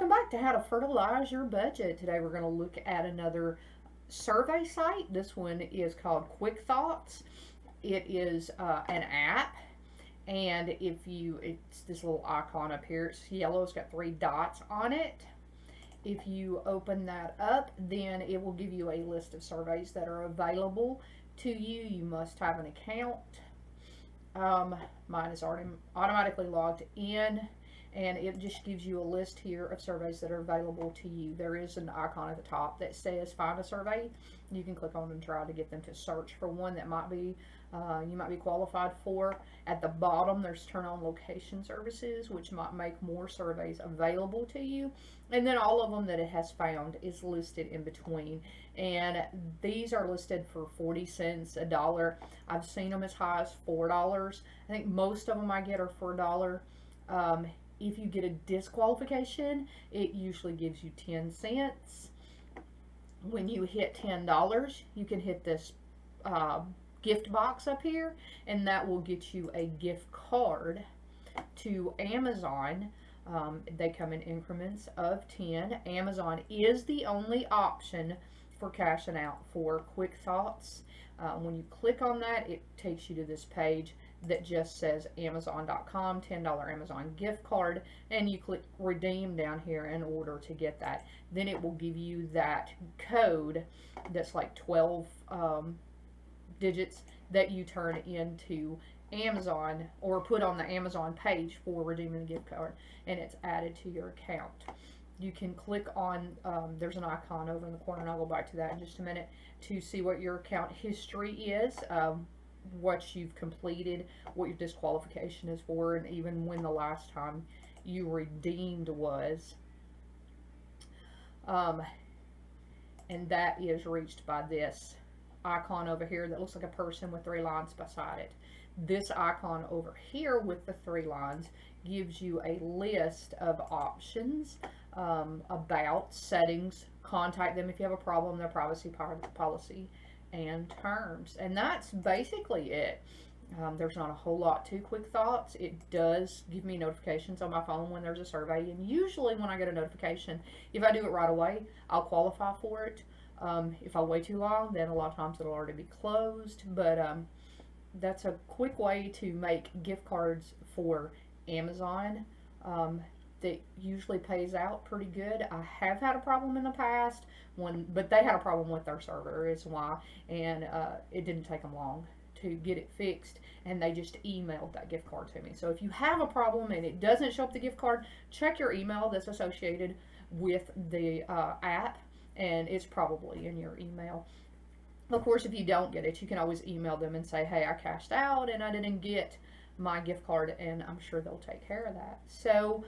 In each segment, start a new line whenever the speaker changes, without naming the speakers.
welcome back to How to Fertilize Your Budget. Today we're going to look at another survey site. This one is called Quickthoughts. It is an app, and it's this little icon up here. It's yellow. It's got 3 dots on it. If you open that up, then it will give you a list of surveys that are available to you. You must have an account. Mine is already automatically logged in, and it just gives you a list here of surveys that are available to you. There is an icon at the top that says find a survey. You can click on them and try to get them to search for one that might be you might be qualified for. At the bottom there's turn on location services, which might make more surveys available to you, and then all of them that it has found is listed in between, and these are listed for 40 cents, $1. I've seen them as high as $4. I think most of them I get are for $1. If you get a disqualification, it usually gives you 10 cents. When you hit $10, you can hit this gift box up here, and that will get you a gift card to Amazon. They come in increments of 10. Amazon is the only option for cashing out for Quickthoughts. When you click on that, it takes you to this page that just says Amazon.com, $10 Amazon gift card, and you click redeem down here in order to get that. Then it will give you that code that's like 12 digits that you turn into Amazon or put on the Amazon page for redeeming the gift card, and it's added to your account. You can click on, there's an icon over in the corner, and I'll go back to that in just a minute, to see what your account history is, what you've completed, what your disqualification is for, and even when the last time you redeemed was. And that is reached by this icon over here that looks like a person with 3 lines beside it. This icon over here with the 3 lines gives you a list of options, about, settings, contact them if you have a problem, their privacy policy, and terms. And that's basically it. There's not a whole lot to Quickthoughts. It does give me notifications on my phone when there's a survey, and usually when I get a notification, if I do it right away, I'll qualify for it. If I wait too long, then a lot of times it'll already be closed. But that's a quick way to make gift cards for Amazon that usually pays out pretty good. I have had a problem in the past, but they had a problem with their server is why, and it didn't take them long to get it fixed, and they just emailed that gift card to me. So if you have a problem and it doesn't show up the gift card, check your email that's associated with the app, and it's probably in your email. Of course, if you don't get it, you can always email them and say, hey, I cashed out and I didn't get my gift card, and I'm sure they'll take care of that. So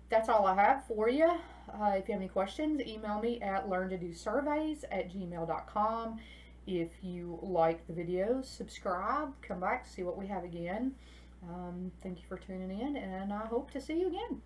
that's all I have for you. If you have any questions, email me at learntodosurveys@gmail.com. If you like the videos, subscribe, come back, see what we have again. Thank you for tuning in, and I hope to see you again.